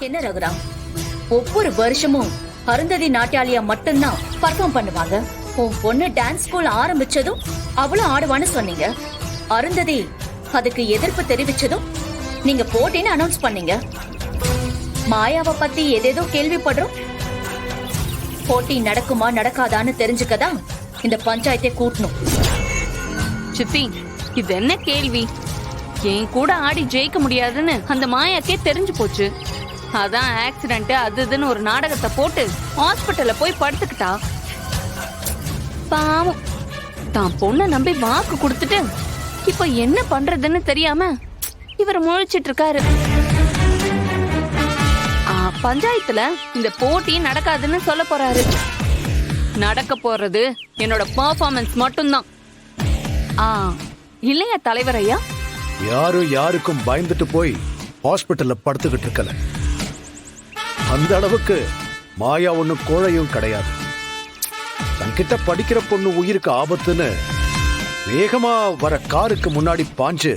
என்ன ரகுராம், ஒவ்வொரு வருஷமும் அருந்ததி நாட்டியாலியா மட்டும்தான் பர்ஃபார்ம் பண்ணுவாங்க. உன் பொண்ணு டான்ஸ் ஸ்கூல் ஆரம்பிச்சதும் அவளும் ஆடுவான்னு சொன்னீங்க. அருந்ததி அதுக்கு எதிர்ப்பு தெரிவிச்சதும் நீங்க போட்டின்னு அனௌன்ஸ் பண்ணீங்க. மாயாவை பத்தி ஏதேதோ கேள்விப்படுறோம். போட்டி நடக்குமா நடக்காதான்னு தெரிஞ்சுக்கதான் இந்த பஞ்சாயத்தை கூட்டணும். சித்தி, இது என்ன கேள்வி? என் கூட ஆடி ஜெயிக்க முடியாதுன்னு அந்த மாயாக்கே தெரிஞ்சு போச்சு. அதான் ஆக்சிடென்ட் அதுன்னு ஒரு நாடகத்தை போட்டு ஹாஸ்பிட்டல்ல போய் படுத்துக்கிட்டா. பாவம், தான் பொண்ணை நம்பி வாக்கு கொடுத்துட்டு இப்ப என்ன பண்றதுன்னு தெரியாம இவர் முழிச்சிட்டு இருக்காரு. பஞ்சாயத்துல இந்த போட்டி நடக்காதுன்னு சொல்ல போறாரு. நடக்க போறது என்னோட பெர்ஃபார்மன்ஸ் மட்டும்தான். இல்லையா தலைவர் ஐயா? யாரும் யாருக்கும் பயந்துட்டு போய் ஹாஸ்பிட்டல்ல படுத்துக்கிட்டு இருக்கல. அந்த அளவுக்கு மாயா ஒண்ணு கோழையும் கிடையாது. தன்கிட்ட படிக்கிற பொண்ணு உயிருக்கு ஆபத்துன்னு வேகமா வர காருக்கு முன்னாடி பாஞ்சு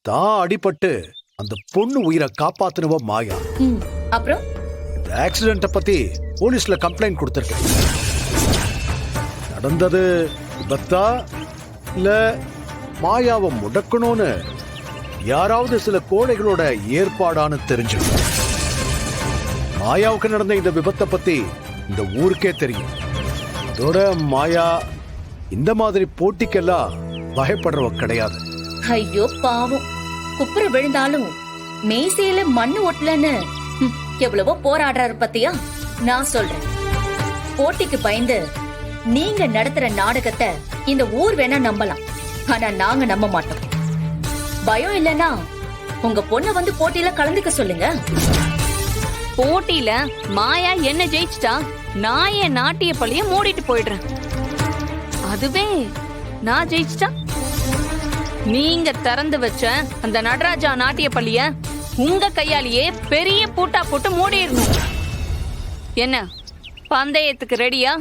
தான் அடிபட்டு அந்த பொண்ணு உயிரை காப்பாத்துனவ மாயா. அப்புறம் இந்த ஆக்சிடென்ட பத்தி போலீஸ்ல கம்ப்ளைண்ட் கொடுத்திருக்கேன். நடந்தது விபத்தா இல்ல மாயாவை முடக்கணும்னு யாராவது சில கோழைகளோட ஏற்பாடான்னு தெரிஞ்சுக்கணும். மாயாவுக்கு நடந்த இந்த விபத்தை பத்தி இந்த ஊருக்கே தெரியும். அதோட மாயா இந்த மாதிரி போட்டிக்கெல்லாம் பயப்படுறவ கிடையாது. ஐயோ பாவம், குப்புற விழுந்தாலும் மேசையில மண்ணு ஒட்டலன்னு எவ்வளவோ போராடுறாரு பத்தியா. நான் சொல்றேன், போட்டிக்கு பயந்து நீங்க நடத்துற நாடகத்தை இந்த ஊர் வேணா நம்பலாம், ஆனா நாங்க நம்ப மாட்டோம். பயம் இல்லனா உங்க பொண்ணை வந்து போட்டியில கலந்துக்க சொல்லுங்க. போட்டியில மாயா என்ன ஜெயிச்சிட்டா, நான் என் நாட்டிய பள்ளிய மூடிட்டு போயிடுறேன். அதுவே நான் ஜெயிச்சிட்டா, நீங்க திறந்து வச்ச அந்த நடராஜா நாட்டிய பள்ளிய உங்க கையாலேயே பெரிய பூட்டா போட்டு மூடிடணும். என்ன பந்தயத்துக்கு ரெடியா?